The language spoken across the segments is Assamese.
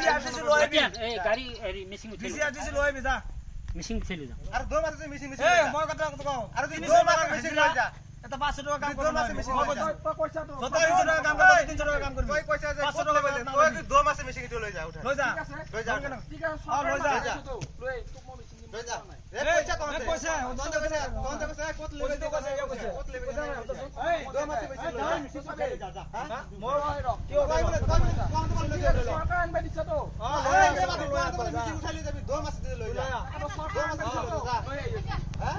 बीसीआरटीसी लोए भी ए गाड़ी मिसिंग बीसीआरटीसी लोए भी जा मिसिंग चले जा আৰু 2 মাছে মিছিং ए মই কথা কও আৰু 2 মাছে মিছিং লৈ যা এটা 500 টাকা কাম 2 মাছে মিছিং লৈ যা তই কইছা তো 300 টাকা কাম করব 300 টাকা কাম করবি তই কইছা যে 500 টাকা বলে তই কি 2 মাছে মিছিং লৈ যা উঠা লৈ যা লৈ যা ঠিক আছে লৈ যা লৈ যা এ পইচা তহঁতে পইচা তহঁতে কৈছে ক'ত লেবে দে কৈছে ক'ত লেবে দে এই 2 মাছে মিছিং লৈ যা যা হা মই ৰ কিয় কই বলে তহঁতে লৈ যা সরকার আনবা দিছে তো লৈ মিছিং উঠাই লৈ যাবি 2 মাছে লৈ যা 2 মাছে লৈ যা হা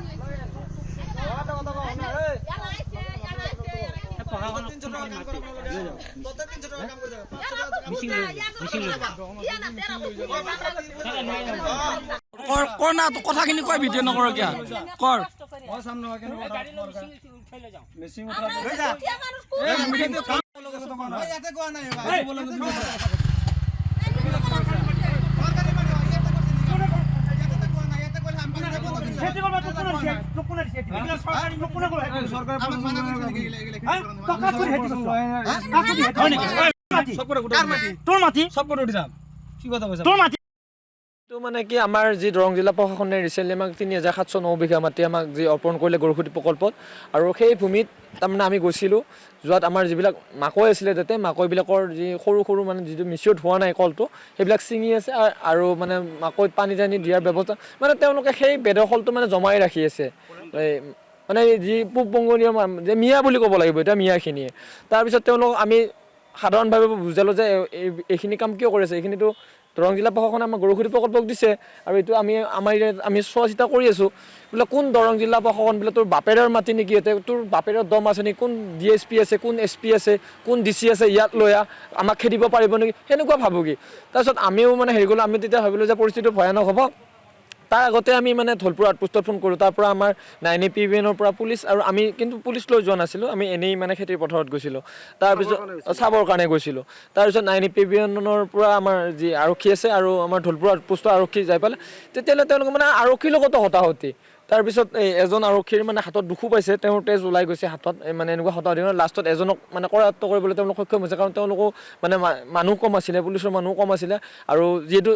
না তো কথাখিনি কয় ভিডিঅ' নকৰ কিয়া কৰ মই সাম নহয় কেন मिसिंग উঠাই লৈ যা এই মিটিংটো কাম লগত তোমাৰ এই ইয়াতে কোৱা নাই खेती करबा तो कोन दिसे लोक कोन दिसे এগুলা সরকারি লোক কোন করে সরকার আমাক মানা কৰিছে নেকি টাকা চুরি হেতি করছ টাকা চুরি হেতি হয় নাকি মাটি সব করে উঠাই তোর মাটি সব করে উঠি যাম কি কথা কইছা তোর মাটি তো মানে কি আমাৰ যি দৰং জিলা প্ৰশাসনে ৰিচেণ্টলি আমাক 3709 বিঘা মাটি আমাক যি অৰ্পণ কৰিলে গৰুখুটি প্ৰকল্পত আৰু সেই ভূমিত তাৰমানে আমি গৈছিলোঁ য'ত আমাৰ যিবিলাক মাকৈ আছিলে তাতে মাকৈবিলাকৰ যি সৰু সৰু মানে যিটো মিচিয়ৰ্ড হোৱা নাই কলটো সেইবিলাক ছিঙি আছে আৰু মানে মাকৈত পানী টানি দিয়াৰ ব্যৱস্থা মানে তেওঁলোকে সেই বেদখলটো মানে জমাই ৰাখি আছে মানে যি পূব বংগলীয় যে মিয়া বুলি ক'ব লাগিব এতিয়া মিয়াখিনিয়ে তাৰপিছত তেওঁলোক আমি সাধাৰণভাৱে বুজালোঁ যে এইখিনি কাম কিয় কৰিছে এইখিনিতো দৰং জিলা প্ৰশাসনে আমাৰ গৰুখুটি প্ৰকল্পক দিছে আৰু এইটো আমি চোৱা চিতা কৰি আছোঁ বোলে কোন দৰং জিলা প্ৰশাসন বোলে তোৰ বাপেৰৰ মাটি নেকি তোৰ বাপেৰৰ দম আছে নেকি কোন DSP আছে কোন SP আছে কোন DC আছে ইয়াত লৈ আমাক খেদিব পাৰিব নেকি সেনেকুৱা ভাবোঁ কি তাৰপিছত আমিও মানে হেৰি কৰিলোঁ আমি তেতিয়া ভাবিলোঁ যে পৰিস্থিতি ভয়ানক হ'ব তাৰ আগতে আমি মানে ধলপুৰ আউটপোষ্টত ফোন কৰোঁ তাৰ পৰা আমাৰ 9 PBNৰ পৰা পুলিচ আৰু আমি কিন্তু পুলিচ লৈ যোৱা নাছিলোঁ আমি এনেই মানে খেতিৰ পথাৰত গৈছিলোঁ তাৰপিছত চাবৰ কাৰণে গৈছিলোঁ তাৰপিছত 9 PBNৰ পৰা আমাৰ যি আৰক্ষী আছে আৰু আমাৰ ধলপুৰ আউটপোষ্টৰ আৰক্ষী যাই পালে তেতিয়ালৈ তেওঁলোকে মানে আৰক্ষীৰ লগত হতাহতি তাৰপিছত এজন আৰক্ষীৰ মানে হাতত দুখো পাইছে তেওঁৰ তেজ ওলাই গৈছে হাতত মানে এনেকুৱা হতাহতি লাষ্টত এজনক মানে কৰায়ত্ব কৰিবলৈ তেওঁলোক সক্ষম হৈছে কাৰণ তেওঁলোকো মানে মানুহ কম আছিলে পুলিচৰ মানুহ কম আছিলে আৰু যিহেতু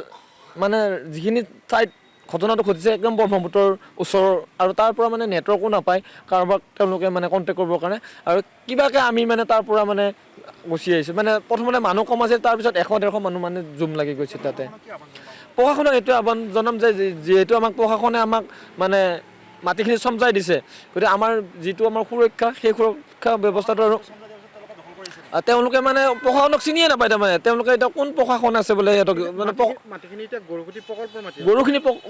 মানে যিখিনি ঠাইত ঘটনাটো ঘটিছে একদম ব্ৰহ্মপুত্ৰৰ ওচৰ আৰু তাৰ পৰা মানে নেটৱৰ্কো নাপায় কাৰোবাক তেওঁলোকে মানে কণ্টেক্ট কৰিবৰ কাৰণে আৰু কিবাকৈ আমি মানে তাৰ পৰা মানে গুচি আহিছোঁ মানে প্ৰথমতে মানুহ কম আছে তাৰপিছত 100-150 মানুহ মানে জুম লাগি গৈছে তাতে প্ৰশাসনক এইটো আহ্বান জনাম যে যিহেতু আমাক প্ৰশাসনে আমাক মানে মাটিখিনি চমজাই দিছে গতিকে আমাৰ যিটো আমাৰ সুৰক্ষা সেই সুৰক্ষা ব্যৱস্থাটো আৰু তেওঁলোকে মানে প্ৰশাসনক চিনিয়ে নাপায় তাৰমানে তেওঁলোকে এতিয়া কোন প্ৰশাসন আছে বোলে সিহঁতক মানে মাটিখিনি এতিয়া গৰুখুটি প্ৰকল্পৰ মাটি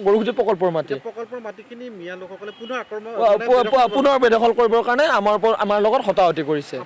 গৰুখুটি প্ৰকল্পৰ মাটি প্ৰকল্পৰ মাটিখিনি মিয়া লোকসকলে পুনৰ পুনৰ বেদখল কৰিবৰ কাৰণে আমাৰ লগত হতাহতি কৰিছে